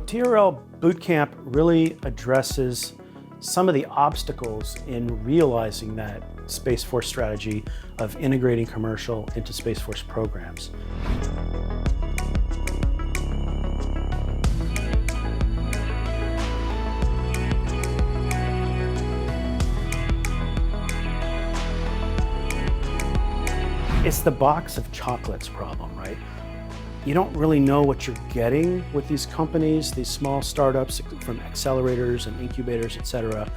TRL Bootcamp really addresses some of the obstacles in realizing that Space Force strategy of integrating commercial into Space Force programs. It's the box of chocolates problem, right? You don't really know what you're getting with these companies, these small startups from accelerators and incubators, et cetera.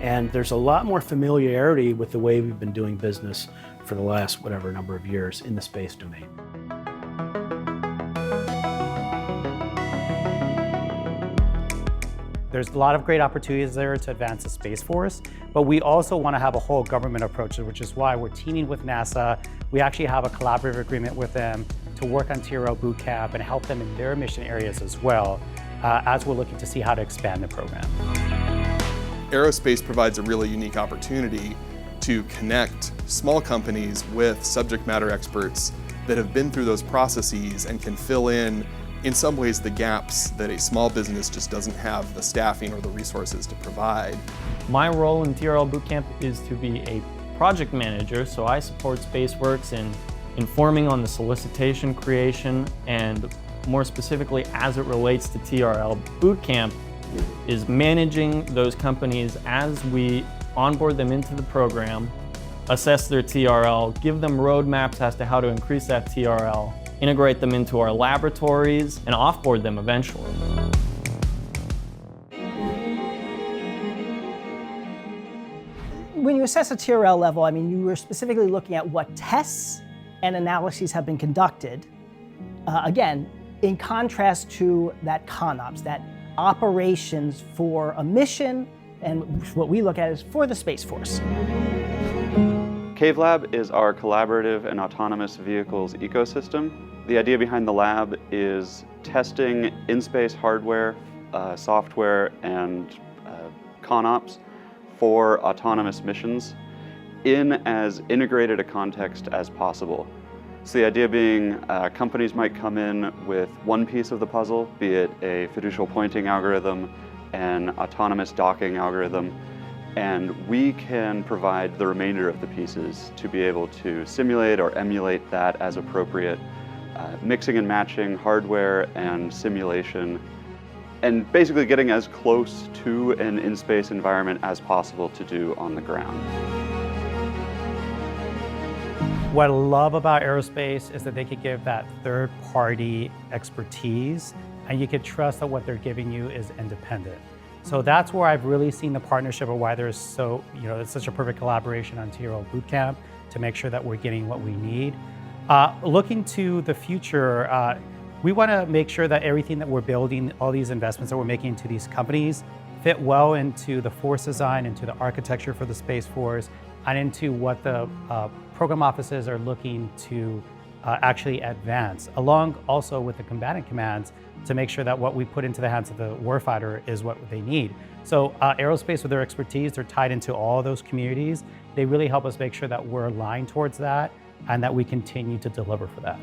And there's a lot more familiarity with the way we've been doing business for the last whatever number of years in the space domain. There's a lot of great opportunities there to advance the Space Force, but we also want to have a whole government approach, which is why we're teaming with NASA. We actually have a collaborative agreement with them to work on TRL Bootcamp and help them in their mission areas as well, as we're looking to see how to expand the program. Aerospace provides a really unique opportunity to connect small companies with subject matter experts that have been through those processes and can fill in some ways, the gaps that a small business just doesn't have the staffing or the resources to provide. My role in TRL Bootcamp is to be a project manager, so I support SpaceWERX in informing on the solicitation creation, and more specifically as it relates to TRL Bootcamp, is managing those companies as we onboard them into the program, assess their TRL, give them roadmaps as to how to increase that TRL, integrate them into our laboratories, and offboard them eventually. When you assess a TRL level, I mean, you were specifically looking at what tests and analyses have been conducted, again, in contrast to that ConOps, that operations for a mission, and what we look at is for the Space Force. Cave Lab is our collaborative and autonomous vehicles ecosystem. The idea behind the lab is testing in-space hardware, software, and ConOps for autonomous missions in as integrated a context as possible. So the idea being companies might come in with one piece of the puzzle, be it a fiducial pointing algorithm, an autonomous docking algorithm, and we can provide the remainder of the pieces to be able to simulate or emulate that as appropriate, mixing and matching hardware and simulation, and basically getting as close to an in-space environment as possible to do on the ground. What I love about aerospace is that they could give that third-party expertise, and you can trust that what they're giving you is independent. So that's where I've really seen the partnership, or why there's it's such a perfect collaboration on TRL Bootcamp to make sure that we're getting what we need. Looking to the future, we want to make sure that everything that we're building, all these investments that we're making into these companies, fit well into the force design, into the architecture for the Space Force, and into what the program offices are looking to actually advance, along also with the combatant commands, to make sure that what we put into the hands of the warfighter is what they need. So aerospace, with their expertise, they're tied into all those communities. They really help us make sure that we're aligned towards that and that we continue to deliver for that.